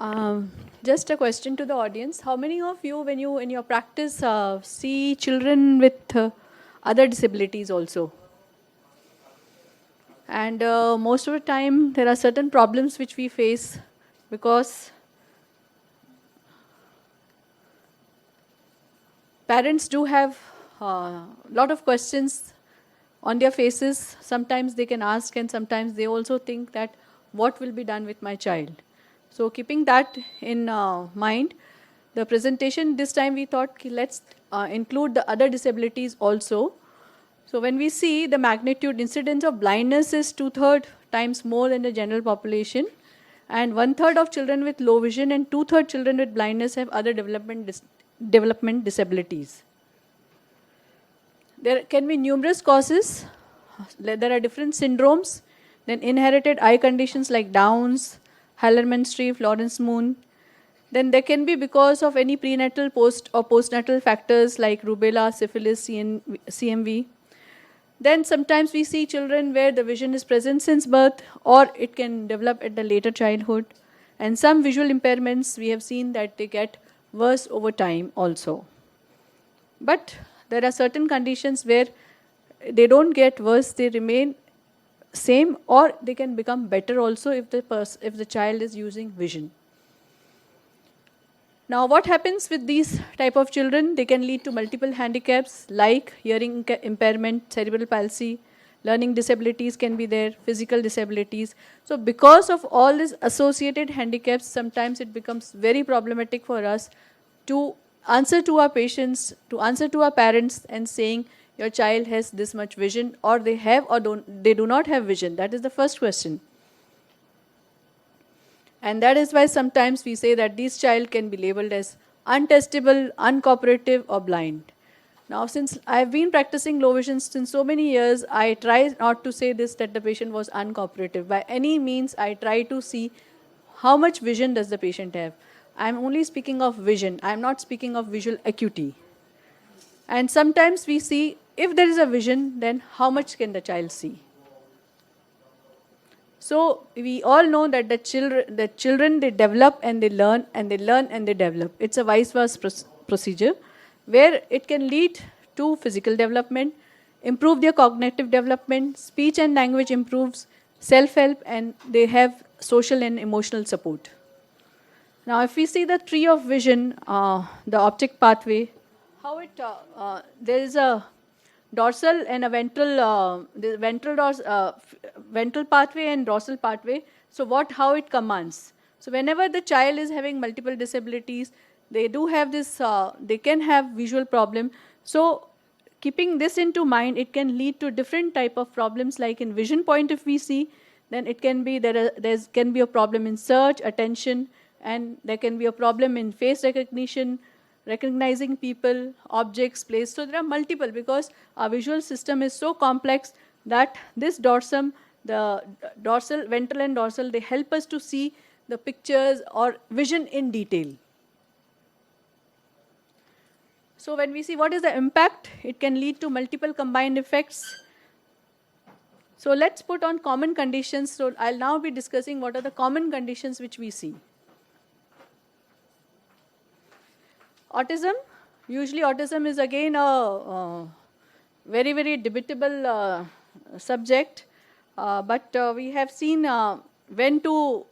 Um, just a question to the audience. How many of you, when you in your practice, see children with other disabilities also? And most of the time, there are certain problems which we face because parents do have a lot of questions on their faces. Sometimes they can ask, and sometimes they also think that what will be done with my child. So, keeping that in mind, the presentation this time we thought let's include the other disabilities also. So, when we see the magnitude incidence of blindness is 2/3 times more than the general population, and 1/3 of children with low vision and 2/3 children with blindness have other development disabilities. There can be numerous causes. There are different syndromes, then inherited eye conditions like Downs, Hallermann-Streiff, Lawrence-Moon. Then there can be because of any prenatal, post or postnatal factors like rubella, syphilis, CMV. Then sometimes we see children where the vision is present since birth or it can develop at the later childhood. And some visual impairments we have seen that they get worse over time also. But there are certain conditions where they don't get worse, they remain same, or they can become better also if the child is using vision. Now, what happens with these type of children? They can lead to multiple handicaps like hearing impairment, cerebral palsy, learning disabilities can be there, physical disabilities. So, because of all these associated handicaps, sometimes it becomes very problematic for us to answer to our patients, to answer to our parents and saying your child has this much vision, or they have or they do not have vision. That is the first question. And that is why sometimes we say that this child can be labeled as untestable, uncooperative, or blind. Now, since I've been practicing low vision since so many years, I try not to say this that the patient was uncooperative. By any means, I try to see how much vision does the patient have. I'm only speaking of vision. I'm not speaking of visual acuity. And sometimes we see if there is a vision, then how much can the child see? So we all know that the children they develop and they learn and they learn and they develop. It's a vice versa procedure where it can lead to physical development, improve their cognitive development, speech and language improves, self-help, and they have social and emotional support. Now, if we see the tree of vision, the optic pathway, how there is a dorsal and a the ventral pathway and dorsal pathway. So, how it commands? So, whenever the child is having multiple disabilities, they do have this. They can have visual problem. So, keeping this into mind, it can lead to different type of problems. Like in vision point, if we see, then it can be there can be a problem in search, attention, and there can be a problem in face recognition, recognizing people, objects, place. So there are multiple because our visual system is so complex that this dorsum, the dorsal, ventral and dorsal, they help us to see the pictures or vision in detail. So when we see what is the impact, it can lead to multiple combined effects. So let's put on common conditions. So I'll now be discussing what are the common conditions which we see. Autism. Usually autism is again a very, very debatable subject. But we have seen when to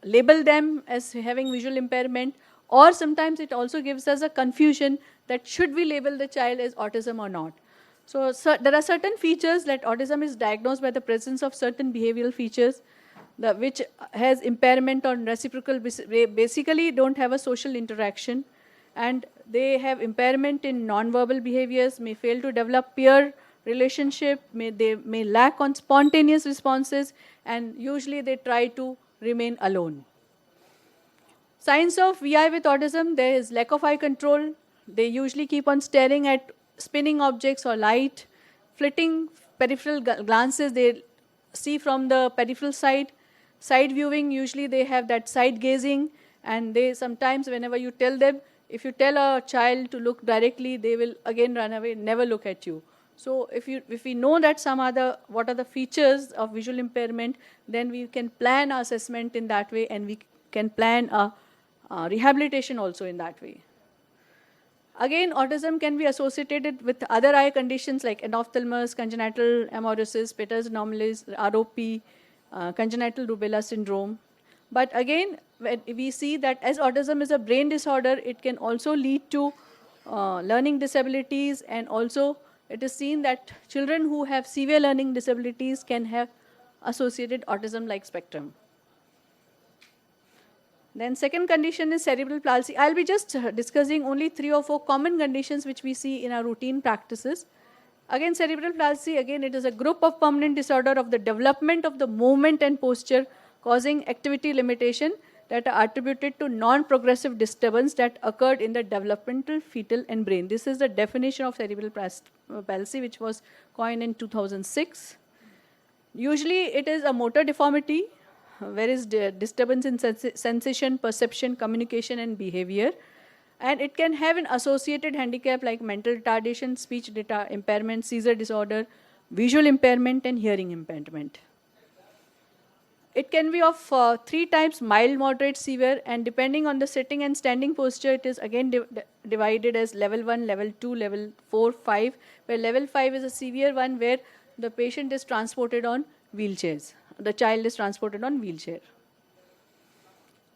label them as having visual impairment, or sometimes it also gives us a confusion that should we label the child as autism or not. So there are certain features that autism is diagnosed by the presence of certain behavioral features which has impairment on reciprocal, basically don't have a social interaction, and they have impairment in non-verbal behaviors, may fail to develop peer relationship, they may lack on spontaneous responses, and usually they try to remain alone. Signs of VI with autism, there is lack of eye control. They usually keep on staring at spinning objects or light, flitting peripheral glances they see from the peripheral side. Side viewing, usually they have that side gazing, and they sometimes, whenever you tell them, if you tell a child to look directly, they will again run away, never look at you. So if we know that what are the features of visual impairment, then we can plan our assessment in that way, and we can plan a rehabilitation also in that way. Again, autism can be associated with other eye conditions like anophthalmos, congenital amaurosis, Peters anomalies, ROP, congenital rubella syndrome. But again, when we see that as autism is a brain disorder, it can also lead to learning disabilities, and also it is seen that children who have severe learning disabilities can have associated autism-like spectrum. Then second condition is cerebral palsy. I'll be just discussing only 3 or 4 common conditions which we see in our routine practices. Again, cerebral palsy, again it is a group of permanent disorder of the development of the movement and posture causing activity limitation that are attributed to non-progressive disturbance that occurred in the developmental, fetal and brain. This is the definition of cerebral palsy which was coined in 2006. Usually it is a motor deformity, where is disturbance in sensation, perception, communication and behavior. And it can have an associated handicap like mental retardation, speech impairment, seizure disorder, visual impairment and hearing impairment. It can be of 3 types: mild, moderate, severe, and depending on the sitting and standing posture, it is again divided as level 1, level 2, level 4, 5, where level 5 is a severe one where the patient is transported on wheelchairs. The child is transported on wheelchair.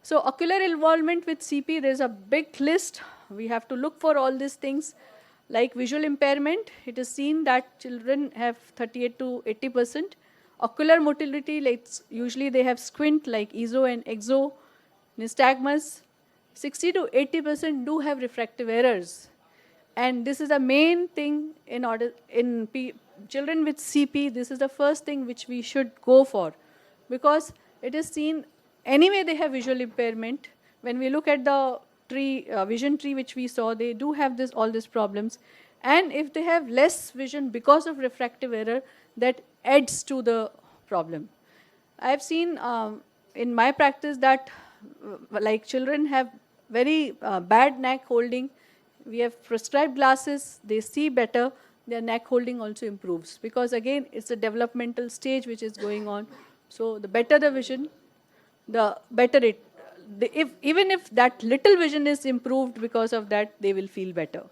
So ocular involvement with CP, there is a big list. We have to look for all these things. Like visual impairment, it is seen that children have 38 to 80%. Ocular motility, like usually they have squint like ESO and EXO. Nystagmus, 60 to 80% do have refractive errors. And this is the main thing in children with CP. This is the first thing which we should go for, because it is seen anyway they have visual impairment. When we look at the vision tree which we saw, they do have all these problems. And if they have less vision because of refractive error, that adds to the problem. I have seen in my practice that like children have very bad neck holding. We have prescribed glasses, they see better, their neck holding also improves, because again it's a developmental stage which is going on. So the better the vision, the better it. Even if that little vision is improved because of that, they will feel better.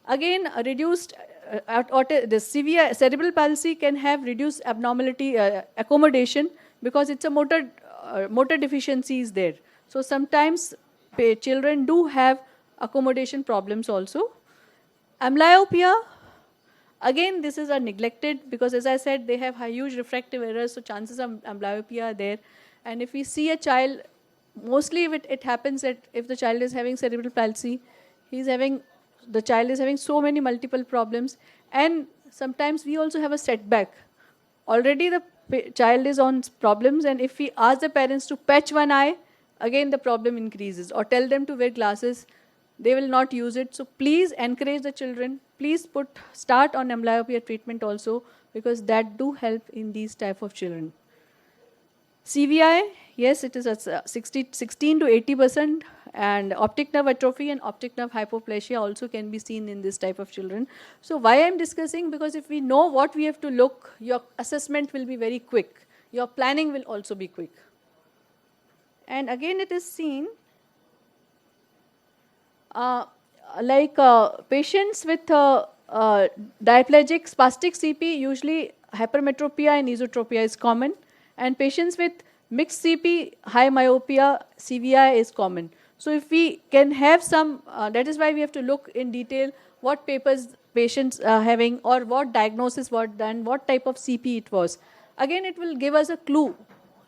Again, the severe cerebral palsy can have reduced abnormality accommodation, because it's a motor deficiency is there. So sometimes children do have accommodation problems also. Amblyopia, again this is neglected, because as I said, they have huge refractive errors, so chances of amblyopia are there. And if we see a child, mostly it happens that if the child is having cerebral palsy, the child is having so many multiple problems, and sometimes we also have a setback. Already the child is on problems, and if we ask the parents to patch one eye, again the problem increases, or tell them to wear glasses, they will not use it. So please encourage the children, please start on amblyopia treatment also, because that do help in these type of children. CVI, yes, it is at 16 to 80%, and optic nerve atrophy and optic nerve hypoplasia also can be seen in this type of children. So why I am discussing, because if we know what we have to look, your assessment will be very quick. Your planning will also be quick. And again it is seen patients with diplegic spastic CP, usually hypermetropia and esotropia is common, and patients with mixed CP, high myopia, CVI is common. So if we can have some, that is why we have to look in detail what papers patients are having, or what diagnosis was done, what type of CP it was. Again, it will give us a clue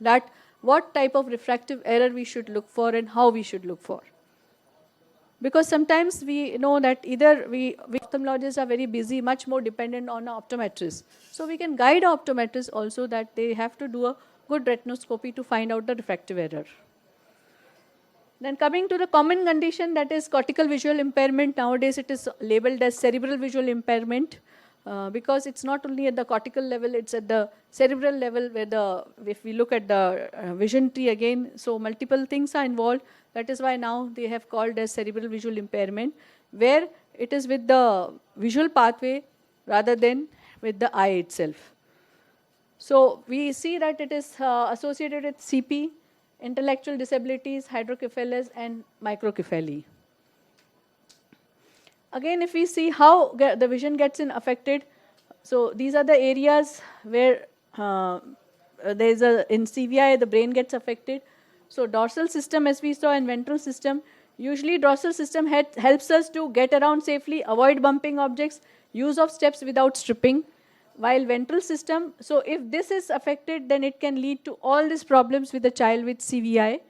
that what type of refractive error we should look for and how we should look for. Because sometimes we know that either we ophthalmologists are very busy, much more dependent on our optometrists. So we can guide our optometrists also that they have to do a good retinoscopy to find out the refractive error. Then coming to the common condition, that is cortical visual impairment. Nowadays it is labeled as cerebral visual impairment, because it's not only at the cortical level, it's at the cerebral level, where if we look at the vision tree again, so multiple things are involved. That is why now they have called as cerebral visual impairment, where it is with the visual pathway rather than with the eye itself. So we see that it is associated with CP, intellectual disabilities, hydrocephalus, and microcephaly. Again, if we see how the vision gets affected, so these are the areas where there is in CVI the brain gets affected. So dorsal system, as we saw, and ventral system. Usually dorsal system helps us to get around safely, avoid bumping objects, use of steps without stripping. While ventral system, so if this is affected, then it can lead to all these problems with the child with CVI.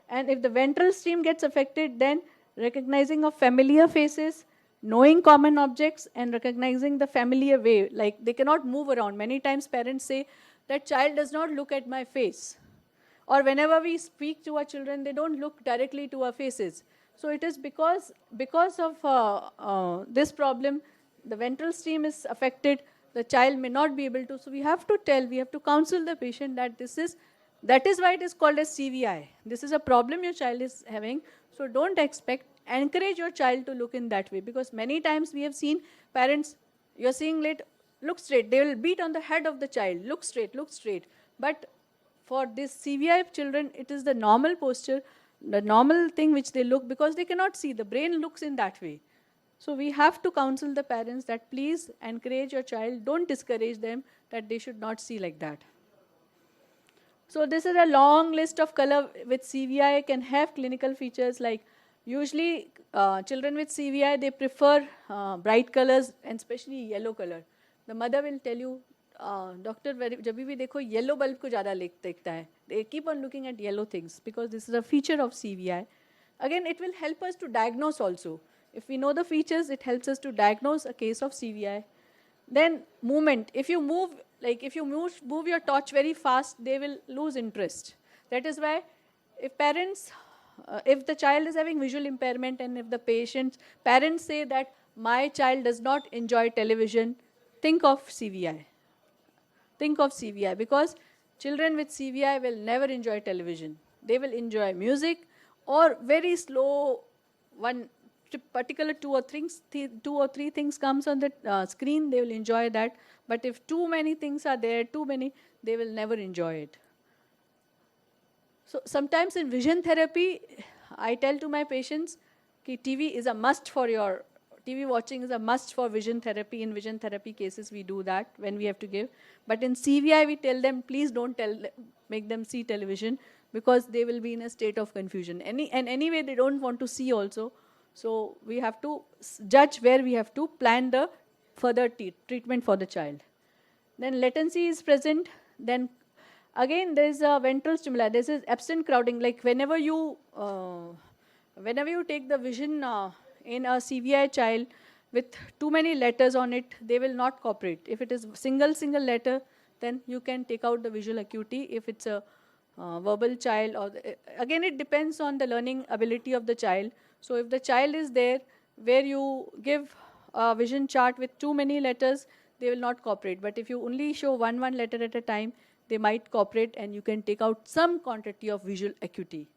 And if the ventral stream gets affected, then recognizing of familiar faces, knowing common objects, and recognizing the familiar way, like they cannot move around. Many times parents say, that child does not look at my face. Or whenever we speak to our children, they don't look directly to our faces. So it is because of this problem, the ventral stream is affected, the child may not be able to. So we have to counsel the patient that is why it is called as CVI. This is a problem your child is having. So don't encourage your child to look in that way, because many times we have seen parents, you're seeing late, look straight. They will beat on the head of the child, look straight, look straight. But for this CVI children, it is the normal posture, the normal thing which they look, because they cannot see. The brain looks in that way. So we have to counsel the parents that please encourage your child, don't discourage them that they should not see like that. So this is a long list of color with CVI can have clinical features like usually children with CVI, they prefer bright colors and especially yellow color. The mother will tell you, doctor, जब भी देखो yellow bulb को ज़्यादा देखता है. They keep on looking at yellow things because this is a feature of CVI. Again, it will help us to diagnose also. If we know the features, it helps us to diagnose a case of CVI. Then movement. If you move your torch very fast, they will lose interest. That is why if parents, if the child is having visual impairment and if the parents say that my child does not enjoy television, think of CVI. Think of CVI, because children with CVI will never enjoy television. They will enjoy music or very slow one particular two or three things comes on the screen, they will enjoy that. But if too many things are there, they will never enjoy it. So sometimes in vision therapy, I tell to my patients that TV is a must for your TV watching is a must for vision therapy. In vision therapy cases, we do that when we have to give. But in CVI, we tell them, please don't make them see television, because they will be in a state of confusion. Anyway, they don't want to see also. So we have to judge where we have to plan the further treatment for the child. Then latency is present. Then again, there is a ventral stimuli. This is absent crowding. Like whenever you take the vision in a CVI child with too many letters on it, they will not cooperate. If it is single letter, then you can take out the visual acuity. If it's a verbal child, or again, it depends on the learning ability of the child. So if the child is there where you give a vision chart with too many letters, they will not cooperate. But if you only show one letter at a time, they might cooperate and you can take out some quantity of visual acuity.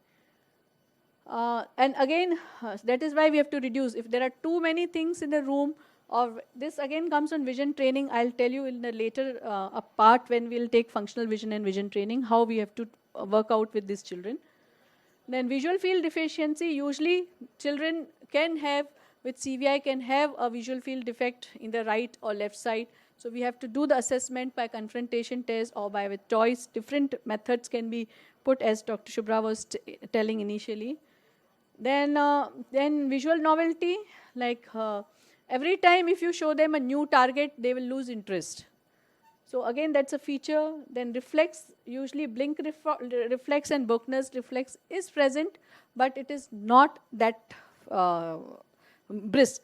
And again, that is why we have to reduce. If there are too many things in the room, or this again comes on vision training, I'll tell you in the later a part when we'll take functional vision and vision training, how we have to work out with these children. Then visual field deficiency, usually children with CVI can have a visual field defect in the right or left side. So we have to do the assessment by confrontation test or by with toys. Different methods can be put, as Dr. Shubhra was telling initially. Then visual novelty, like every time if you show them a new target, they will lose interest. So again, that's a feature. Then reflex, usually blink reflex and Buchner's reflex is present, but it is not that brisk.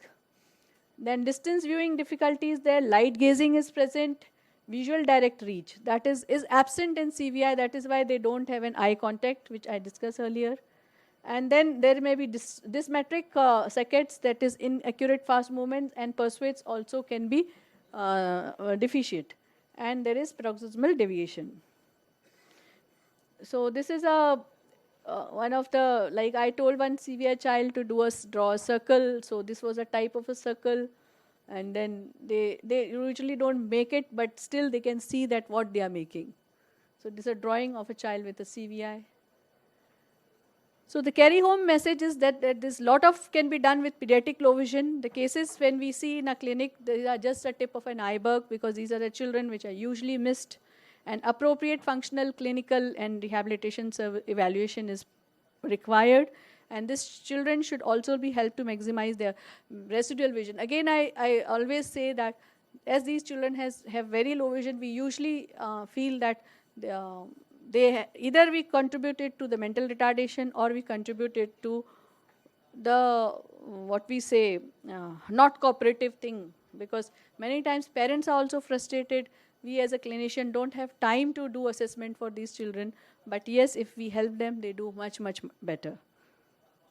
Then distance viewing difficulties there, light gazing is present, visual direct reach, that is absent in CVI. That is why they don't have an eye contact, which I discussed earlier. And then there may be dysmetric saccades, that is inaccurate fast movements, and persuades also can be deficient. And there is paroxysmal deviation. So this is one of the, like I told one CVI child to draw a circle. So this was a type of a circle. And then they usually don't make it, but still they can see that what they are making. So this is a drawing of a child with a CVI. So the carry home message is that this lot of can be done with pediatric low vision. The cases when we see in a clinic, they are just a tip of an iceberg, because these are the children which are usually missed, and appropriate functional, clinical and rehabilitation evaluation is required. And these children should also be helped to maximize their residual vision. Again, I always say that as these children have very low vision, we usually feel that either we contributed to the mental retardation, or we contributed to the what we say not cooperative thing, because many times parents are also frustrated. We as a clinician don't have time to do assessment for these children, but yes, if we help them, they do much better.